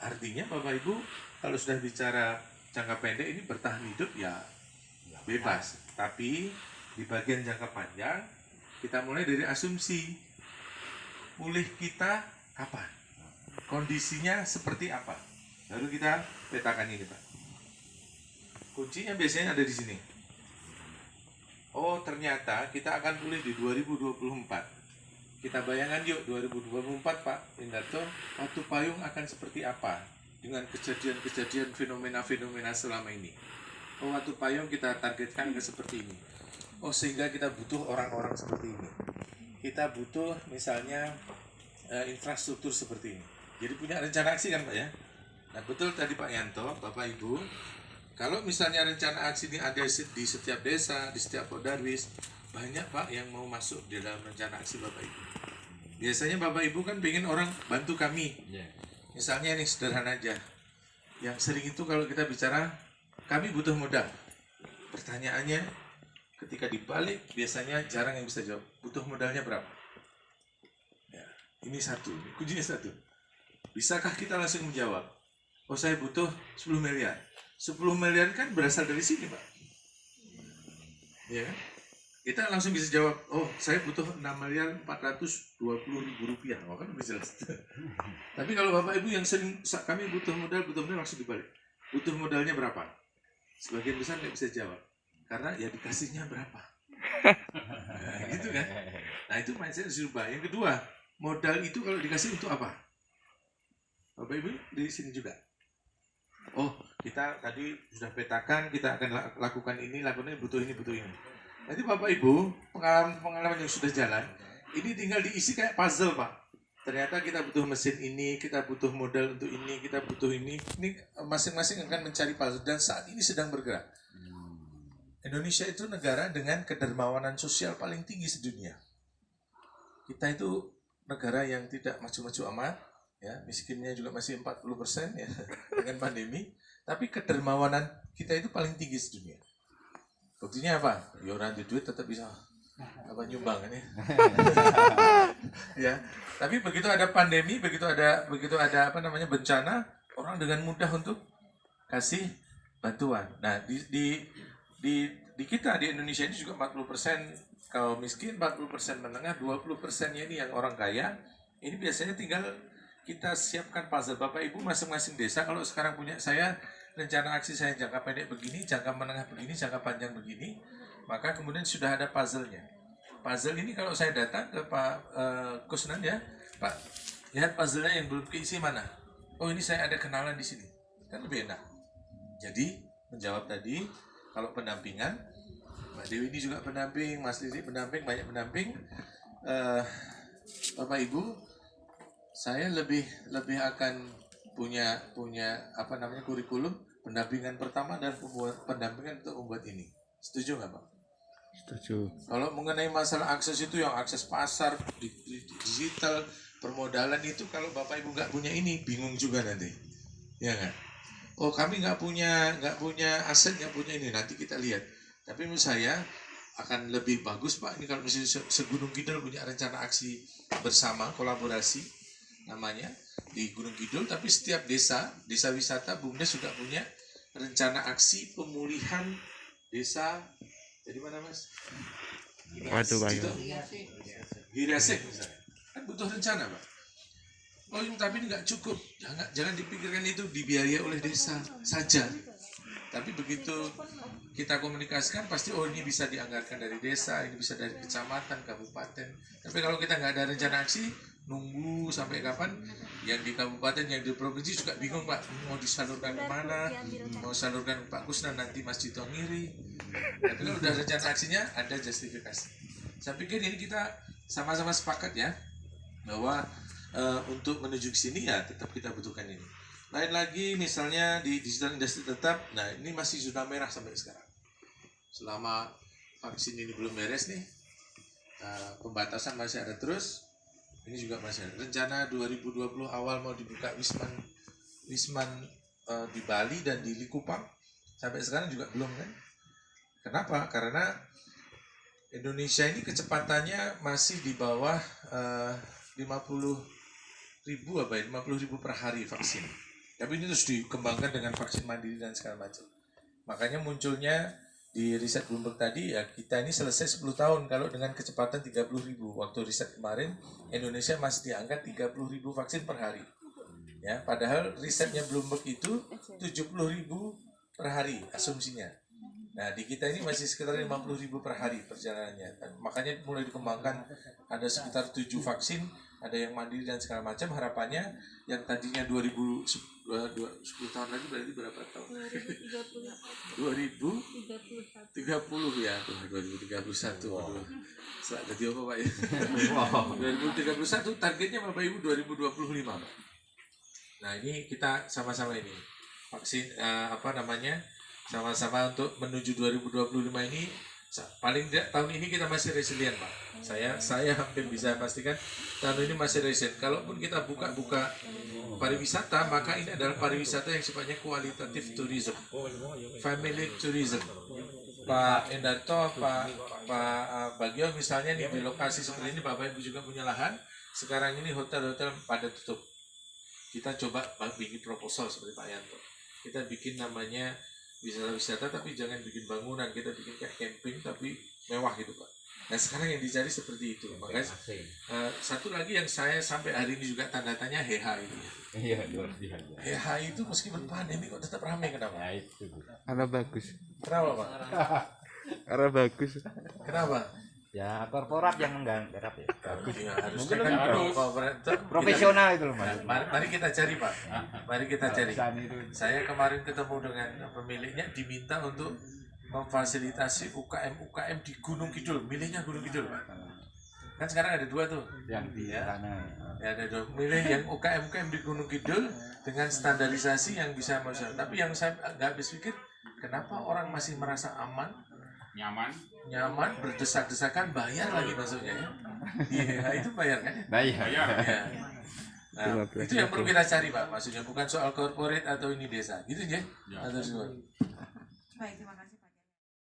Artinya Bapak Ibu kalau sudah bicara jangka pendek ini bertahan hidup ya bebas. Tapi di bagian jangka panjang kita mulai dari asumsi pulih kita kapan, kondisinya seperti apa. Lalu kita petakan ini Pak. Kuncinya biasanya ada di sini. Oh ternyata kita akan pulih di 2024. Kita bayangkan yuk 2024 Pak Indarto, waktu payung akan seperti apa dengan kejadian-kejadian fenomena-fenomena selama ini. Oh waktu payung kita targetkan ke seperti ini. Oh sehingga kita butuh orang-orang seperti ini. Kita butuh misalnya infrastruktur seperti ini. Jadi punya rencana aksi kan Pak ya. Nah betul tadi Pak Yanto, Bapak Ibu, kalau misalnya rencana aksi ini ada di setiap desa, di setiap Kodarwis, banyak Pak yang mau masuk di dalam rencana aksi Bapak Ibu. Biasanya Bapak Ibu kan pengen orang bantu kami. Misalnya nih sederhana aja. Yang sering itu kalau kita bicara, kami butuh modal. Pertanyaannya, ketika dibalik biasanya jarang yang bisa jawab. Butuh modalnya berapa? Ya, ini satu, kuncinya satu. Bisakah kita langsung menjawab? Oh saya butuh 10 miliar. 10 miliar kan berasal dari sini Pak. Ya kan? Kita langsung bisa jawab, oh saya butuh 6.420.000 rupiah. Oh kan lebih jelas. Tapi kalau Bapak Ibu yang sering, kami butuh modal langsung dibalik. Butuh modalnya berapa? Sebagian besar nggak bisa jawab. Karena ya dikasihnya berapa. Nah, gitu kan. Nah itu mindset dirubah. Yang kedua, modal itu kalau dikasih untuk apa? Bapak Ibu di sini juga. Oh kita tadi sudah petakan, kita akan lakukan ini, butuh ini. Nanti Bapak Ibu, pengalaman yang sudah jalan, ini tinggal diisi kayak puzzle Pak. Ternyata kita butuh mesin ini, kita butuh modal untuk ini, kita butuh ini. Ini masing-masing akan mencari puzzle dan saat ini sedang bergerak. Indonesia itu negara dengan kedermawanan sosial paling tinggi sedunia. Kita itu negara yang tidak maju-maju amat, ya miskinnya juga masih 40% ya dengan pandemi. Tapi kedermawanan kita itu paling tinggi sedunia. Buktinya apa? Ya orang di duit tetap bisa nyumbang kan ya. Ya. Tapi begitu ada pandemi, begitu ada bencana, orang dengan mudah untuk kasih bantuan. Nah, di kita di Indonesia ini juga 40% kaum miskin, 40% menengah, 20%-nya ini yang orang kaya. Ini biasanya tinggal kita siapkan puzzle. Bapak Ibu masing-masing desa kalau sekarang punya saya rencana aksi saya jangka pendek begini, jangka menengah begini, jangka panjang begini, maka kemudian sudah ada puzzle-nya. Puzzle ini kalau saya datang ke Pak Kusnan ya, Pak, lihat puzzle-nya yang belum keisi mana? Oh ini saya ada kenalan di sini, kan lebih enak. Jadi menjawab tadi, kalau pendampingan, Mbak Dewi ini juga pendamping, Mas Lili pendamping, banyak pendamping. Bapak Ibu, saya lebih akan punya kurikulum pendampingan pertama dan pendampingan untuk membuat ini. Setuju nggak Pak? Setuju. Kalau mengenai masalah akses itu yang akses pasar, digital, permodalan itu kalau Bapak Ibu nggak punya ini bingung juga nanti, ya nggak? Oh kami nggak punya aset, nggak punya ini, nanti kita lihat. Tapi menurut saya akan lebih bagus Pak ini kalau misalnya segunung kidul punya rencana aksi bersama kolaborasi namanya di Gunung Kidul, tapi setiap desa wisata BUMDes juga punya rencana aksi pemulihan desa. Jadi mana Mas? Waduh Bayu. Girasek misalnya. Kan butuh rencana Pak. Oh ini tapi ini nggak cukup. Jangan dipikirkan itu dibiayai oleh desa saja. Tapi begitu kita komunikasikan pasti oh ini bisa dianggarkan dari desa, ini bisa dari kecamatan, kabupaten. Tapi kalau kita nggak ada rencana aksi, nunggu sampai kapan, yang di kabupaten, yang di provinsi juga bingung Pak, mau disalurkan kemana, mau salurkan Pak Kusnan nanti Masjid Tongiri. Tapi kalau udah rencana aksinya, ada justifikasi. Saya pikir ini kita sama-sama sepakat ya, bahwa untuk menuju ke sini ya tetap kita butuhkan ini. Lain lagi misalnya di digital industri tetap, nah ini masih zona merah sampai sekarang. Selama vaksin ini belum beres nih, pembatasan masih ada terus. Ini juga masih ada. Rencana 2020 awal mau dibuka Wisman di Bali dan di Likupang. Sampai sekarang juga belum kan? Kenapa? Karena Indonesia ini kecepatannya masih di bawah 50.000 per hari vaksin. Tapi ini terus dikembangkan dengan vaksin mandiri dan segala macam. Makanya munculnya di riset Bloomberg tadi ya kita ini selesai 10 tahun kalau dengan kecepatan 30.000. Waktu riset kemarin Indonesia masih diangkat 30.000 vaksin per hari. Ya, padahal risetnya Bloomberg itu 70.000 per hari asumsinya. Nah, di kita ini masih sekitar 50.000 per hari perjalanannya. Dan makanya mulai dikembangkan ada sekitar 7 vaksin, ada yang mandiri dan segala macam. Harapannya yang tadinya 10 tahun lagi berarti berapa tahun? 2030 ya, 2031. Saat jadi apa Pak ya? 2031 targetnya Bapak Ibu 2025 Pak. Nah, ini kita sama-sama ini vaksin sama-sama untuk menuju 2025 ini paling tidak tahun ini kita masih resilient Pak. Saya hampir bisa pastikan tahun ini masih resilient. Kalaupun kita buka pariwisata, maka ini adalah pariwisata yang sifatnya kualitatif tourism, family tourism. Pak Endarto, Pak Bagio misalnya nih di lokasi seperti ini Bapak Ibu juga punya lahan. Sekarang ini hotel-hotel pada tutup. Kita coba bikin proposal seperti Pak Yanto. Kita bikin namanya wisata tapi jangan bikin bangunan, kita bikin kayak camping tapi mewah gitu Pak. Nah sekarang yang dicari seperti itu. Makanya satu lagi yang saya sampai hari ini juga tanda tanya HH itu. Iya, HH itu meskipun pandemi kok tetap ramai, kenapa? ya itu. Karena bagus. Kenapa Pak? Karena bagus. Kenapa? Ya korporat yang menggarap ya. Bagus ya, harusnya Mungkin kan harus. profesional. Profesional itu loh Mas. Mari kita cari Pak. Mari kita cari. Perusahaan itu. Saya kemarin ketemu dengan pemiliknya diminta untuk memfasilitasi UKM di Gunung Kidul. Milihnya Gunung Kidul Pak. Kan sekarang ada 2 tuh. Yang di sana. Ya ada 2. Milih yang UKM di Gunung Kidul dengan standarisasi yang bisa masuk. Tapi yang saya nggak habis pikir, kenapa orang masih merasa aman, nyaman, berdesak-desakan, bayar lagi masuknya ya. Iya, itu bayar kan? Bayar. Ya. Nah, itu yang perlu kita cari Pak. Maksudnya bukan soal corporate atau ini desa. Gitu ya. Atau semua. Baik, terima kasih.